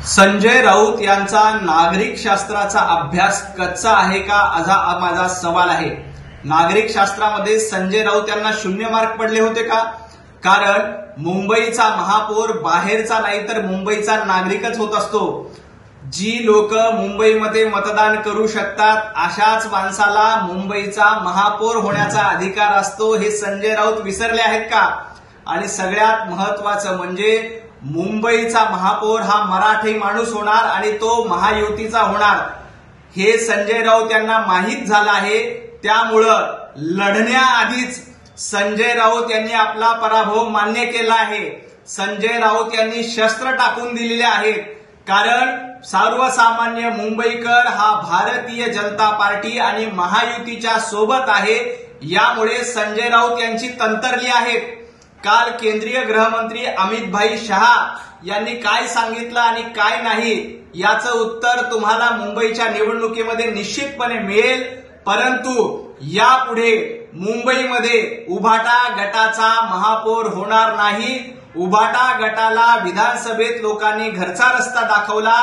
संजय राऊत यांचा नागरिक शास्त्राचा अभ्यास कच्चा आहे का असा माझा सवाल आहे। नागरिक शास्त्रामध्ये संजय राऊत यांना 0 मार्क पडले होते का? कारण मुंबईचा महापौर बाहेरचा नाही तर मुंबईचा नागरिकच होत असतो। जी लोक मुंबईमध्ये मतदान करू शकतात अशाच माणसाला मुंबईचा महापौर होण्याचा अधिकार असतो, हे संजय राऊत विसरले आहेत का? आणि सगळ्यात महत्त्वाचं म्हणजे मुंबईचा महापौर हा मराठी माणूस होणार आणि तो महायुतीचा होणार, हे संजय राऊत यांना माहीत झालं आहे। त्यामुळं लढण्याआधीच संजय राऊत यांनी आपला पराभव मान्य केला आहे। संजय राऊत यांनी शस्त्र टाकून दिलेले आहेत, कारण सर्वसामान्य मुंबईकर हा भारतीय जनता पार्टी आणि महायुतीच्या सोबत आहे। यामुळे संजय राऊत यांची तंत्रली आहेत। काल केंद्रीय गृहमंत्री अमित भाई शहा यांनी काय सांगितलं आणि काय नाही याचं उत्तर तुम्हाला मुंबईच्या निवडणुकीमध्ये निश्चितपणे मिळेल। परंतु यापुढे मुंबईमध्ये उभाटा गटाचा महापौर होणार नाही। उभाटा गटाला विधानसभेत लोकांनी घरचा रस्ता दाखवला,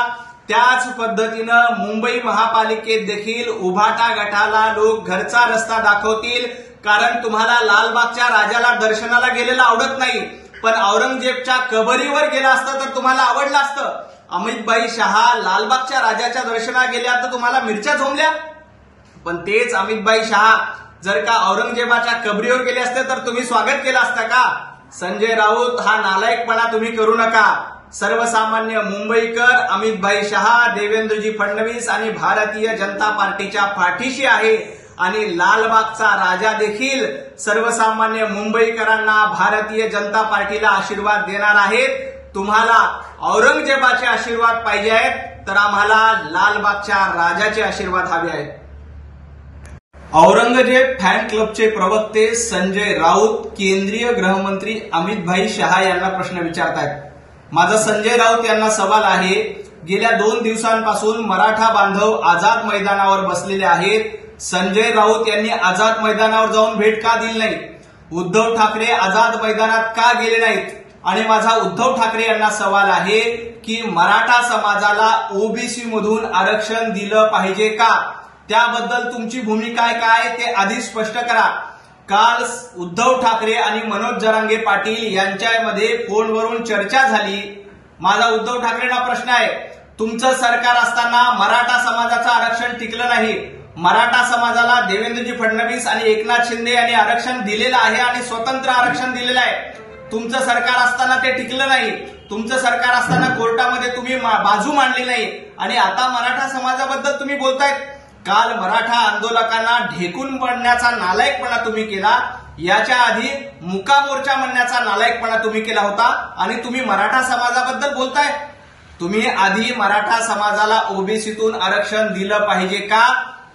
त्याच पद्धतीनं मुंबई महापालिकेत देखील उभाटा गटाला लोक घरचा रस्ता दाखवतील। कारण तुम्हाला लालबागच्या राजाला दर्शनाला गेलेलं आवडत नाही, पण औरंगजेबच्या कबरीवर गेला असता तर तुम्हाला आवडलं असतं। अमितभाई शहा लालबागच्या राजाच्या दर्शनाला गेल्या तर तुम्हाला मिरच्या झोंबल्या, पण तेच अमितभाई शहा जर का औरंगजेबाच्या कबरीवर गेले असते तर तुम्ही स्वागत केलं असतं का? संजय राऊत हा नालायकपणा तुम्ही करू नका। सर्वसामान्य मुंबईकर अमितभाई शहा, देवेंद्रजी फडणवीस आणि भारतीय जनता पार्टीच्या पाठीशी आहे आणि लालबागचा राजा देखील सर्वसामान्य मुंबईकरांना भारतीय जनता पार्टीला आशीर्वाद देणार आहेत। तुम्हाला औरंगजेबाचे आशीर्वाद पाहिजे आहेत तर आम्हाला लालबागच्या राजाचे आशीर्वाद हवे आहेत। औरंगजेब फॅन क्लबचे प्रवक्ते संजय राऊत केंद्रीय गृहमंत्री अमित भाई शहा यांना प्रश्न विचारतायत। माझा संजय राऊत यांना सवाल आहे, गेल्या 2 दिवसांपासून मराठा बांधव आझाद मैदानावर बसलेले आहेत। संजय राऊत यांनी आझाद मैदानावर जाऊन भेट का दिली नाही? उद्धव ठाकरे आझाद मैदानात का गेले नाहीत? आणि माझा उद्धव ठाकरे यांना सवाल आहे की मराठा समाजाला ओबीसी मधून आरक्षण दिलं पाहिजे का? त्याबद्दल तुमची भूमिका काय ते आधी स्पष्ट करा। काल उद्धव ठाकरे आणि मनोज जरांगे पाटील यांच्यामध्ये फोनवरून चर्चा झाली। माझा उद्धव ठाकरेंना प्रश्न आहे, तुमचं सरकार असताना मराठा समाजाचं आरक्षण टिकलं नाही। मराठा समाजाला देवेंद्रजी फडणवीस आणि एकनाथ शिंदे यांनी आरक्षण दिलेलं आहे आणि स्वतंत्र आरक्षण दिलेलं आहे। तुमचं सरकार असताना ते टिकलं नाही। तुमचं सरकार असताना कोर्टामध्ये तुम्ही बाजू मांडली नाही आणि आता मराठा समाजाबद्दल तुम्ही बोलतायत। काल मराठा आंदोलकांना ढेकून पडण्याचा नालायकपणा तुम्ही केला, याच्या आधी मुका मोर्चा म्हणण्याचा नालायकपणा तुम्ही केला होता आणि तुम्ही मराठा समाजाबद्दल बोलताय। तुम्ही आधी मराठा समाजाला ओबीसीतून आरक्षण दिलं पाहिजे का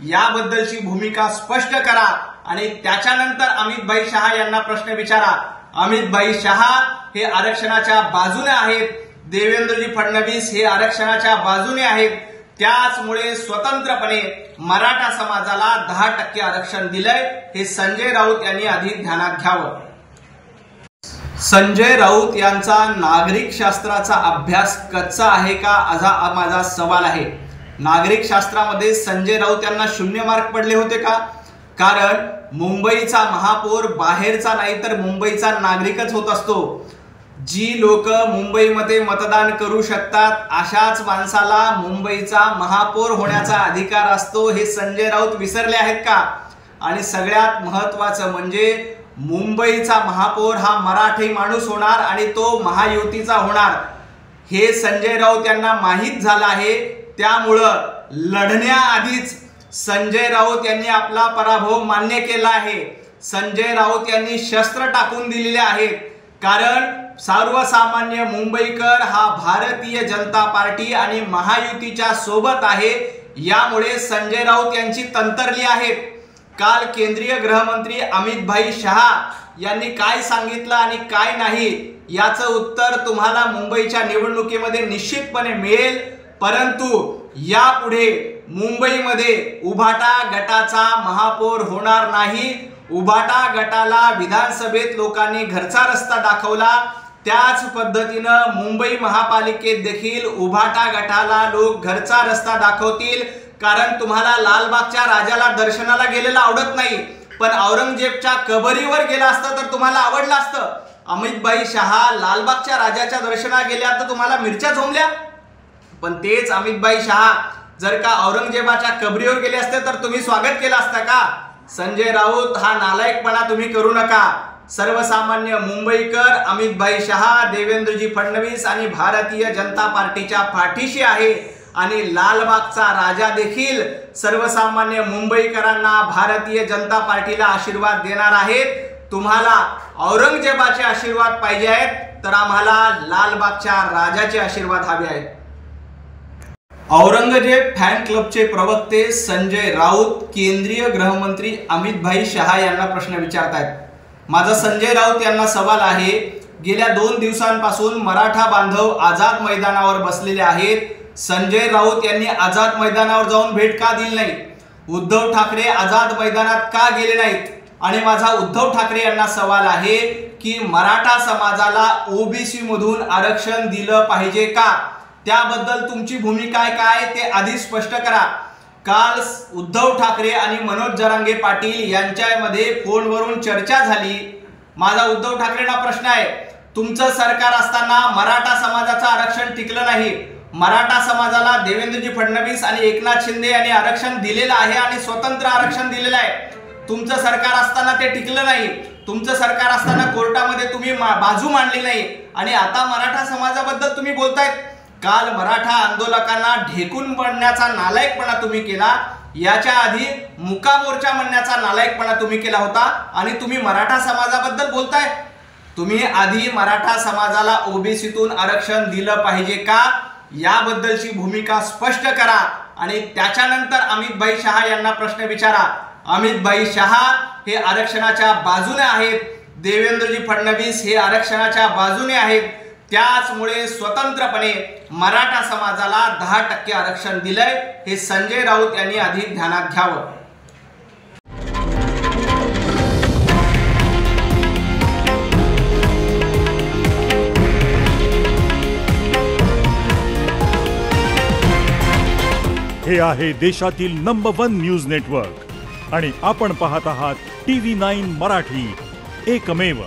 याबद्दलची भूमिका स्पष्ट करा आणि त्याच्यानंतर अमित भाई शहा यांना प्रश्न विचारा। अमित भाई शहा हे आरक्षणाच्या बाजूने आहेत, देवेंद्रजी फडणवीस हे आरक्षणाच्या बाजूने आहेत। त्याचमुळे स्वतंत्रपणे मराठा समाजाला 10% आरक्षण दिलंय, हे संजय राऊत यांनी आधी ध्यानात घ्यावं। संजय राऊत यांचा नागरिक शास्त्राचा अभ्यास कच्चा आहे का असा माझा सवाल आहे। नागरिक शास्त्रामध्ये संजय राऊत यांना 0 मार्क पडले होते का? कारण मुंबईचा महापौर बाहेरचा नाही तर मुंबईचा नागरिकच होत असतो। जी लोक मुंबईमध्ये मतदान करू शकतात अशाच माणसाला मुंबईचा महापौर होण्याचा अधिकार असतो, हे संजय राऊत विसरले आहेत का? आणि सगळ्यात महत्त्वाचं म्हणजे मुंबईचा महापौर हा मराठी माणूस होणार आणि तो महायुतीचा होणार, हे संजय राऊत यांना माहीत झालं आहे। त्यामुळं लढण्याआधीच संजय राऊत यांनी आपला पराभव मान्य केला आहे। संजय राऊत यांनी शस्त्र टाकून दिलेले आहेत, कारण सर्वसामान्य मुंबईकर हा भारतीय जनता पार्टी आणि महायुतीच्या सोबत आहे। यामुळे संजय राऊत यांची तंत्रली आहेत। काल केंद्रीय गृहमंत्री अमित भाई शहा यांनी काय सांगितलं आणि काय नाही याचं उत्तर तुम्हाला मुंबईच्या निवडणुकीमध्ये निश्चितपणे मिळेल। परंतु यापुढे मुंबईमध्ये उभाटा गटाचा महापौर होणार नाही। उभाटा गटाला विधानसभेत लोकांनी घरचा रस्ता दाखवला, त्याच पद्धतीनं मुंबई महापालिकेत देखील उभाटा गटाला लोक घरचा रस्ता दाखवतील, कारण तुम्हाला लालबागच्या राजाला दर्शनाला गेलेलं आवडत नाही, पण औरंगजेबच्या कबरीवर गेला असतं तर तुम्हाला आवडलं असतं. अमितभाई शहा लालबागच्या राजाच्या दर्शनाला गेल्या तर तुम्हाला मिरच्या झोंबल्या, पण तेच अमितभाई शहा जर का औरंगजेबाच्या कबरीवर गेले असते तर तुम्ही स्वागत केलं असतं का? संजय राऊत, हा नालायकपणा तुम्ही करू नका. सर्वसामान्य मुंबईकर अमितभाई शहा, देवेंद्रजी फडणवीस आणि भारतीय जनता पार्टीच्या पाठीशी आहे आणि लालबागचा राजा देखील सर्वसामान्य मुंबईकरांना, भारतीय जनता पार्टीला आशीर्वाद देणार आहेत. तुम्हाला औरंगजेबाचे आशीर्वाद पाहिजे आहेत तर आम्हाला लालबागच्या राजाचे आशीर्वाद हवे आहेत. औरंगजेब फॅन क्लबचे प्रवक्ते संजय राऊत केंद्रीय गृहमंत्री अमितभाई शहा यांना प्रश्न विचारतायत. माझा संजय राऊत यांना सवाल आहे, गेल्या 2 दिवसांपासून मराठा बांधव आझाद मैदानावर बसलेले आहेत. संजय राऊत यांनी आझाद मैदानावर जाऊन भेट का दिली नाही? उद्धव ठाकरे आझाद मैदानात का गेले नाहीत? आणि माझा उद्धव ठाकरे यांना सवाल आहे की मराठा समाजाला ओबीसी मधून आरक्षण दिलं पाहिजे का? त्याबद्दल तुमची भूमिका काय ते आधी स्पष्ट करा. काल उद्धव ठाकरे आणि मनोज जरांगे पाटील यांच्यामध्ये फोनवरून चर्चा झाली. माझा उद्धव ठाकरेंना प्रश्न आहे, तुमचं सरकार असताना मराठा समाजाचं आरक्षण टिकलं नाही. मराठा समाजाला देवेंद्रजी फडणवीस आणि एकनाथ शिंदे यांनी आरक्षण दिलेलं आहे आणि स्वतंत्र आरक्षण दिलेलं आहे. तुमचं सरकार असताना ते टिकलं नाही. तुमचं सरकार असताना कोर्टामध्ये तुम्ही बाजू मांडली नाही आणि आता मराठा समाजाबद्दल तुम्ही बोलतायत. काल मराठा आंदोलकांना ढेकून पडण्याचा नालायकपणा तुम्ही केला. याच्या आधी मुका मोर्चा म्हणण्याचा नालायकपणा तुम्ही केला होता आणि तुम्ही मराठा समाजाबद्दल बोलताय. तुम्ही आधी मराठा समाजाला ओबीसीतून आरक्षण दिलं पाहिजे का याबद्दलची भूमिका स्पष्ट करा आणि त्याच्यानंतर अमितभाई शहा यांना प्रश्न विचारा. अमितभाई शहा हे आरक्षणाच्या बाजूने आहेत, देवेंद्रजी फडणवीस हे आरक्षणाच्या बाजूने आहेत. त्याचमुळे स्वतंत्रपणे मराठा समाजाला 10% आरक्षण दिलंय हे संजय राऊत यांनी आधी ध्यानात घ्यावं. हे आहे देशातील नंबर 1 न्यूज नेटवर्क आणि आपण पाहत आहात TV9 मराठी, एकमेव.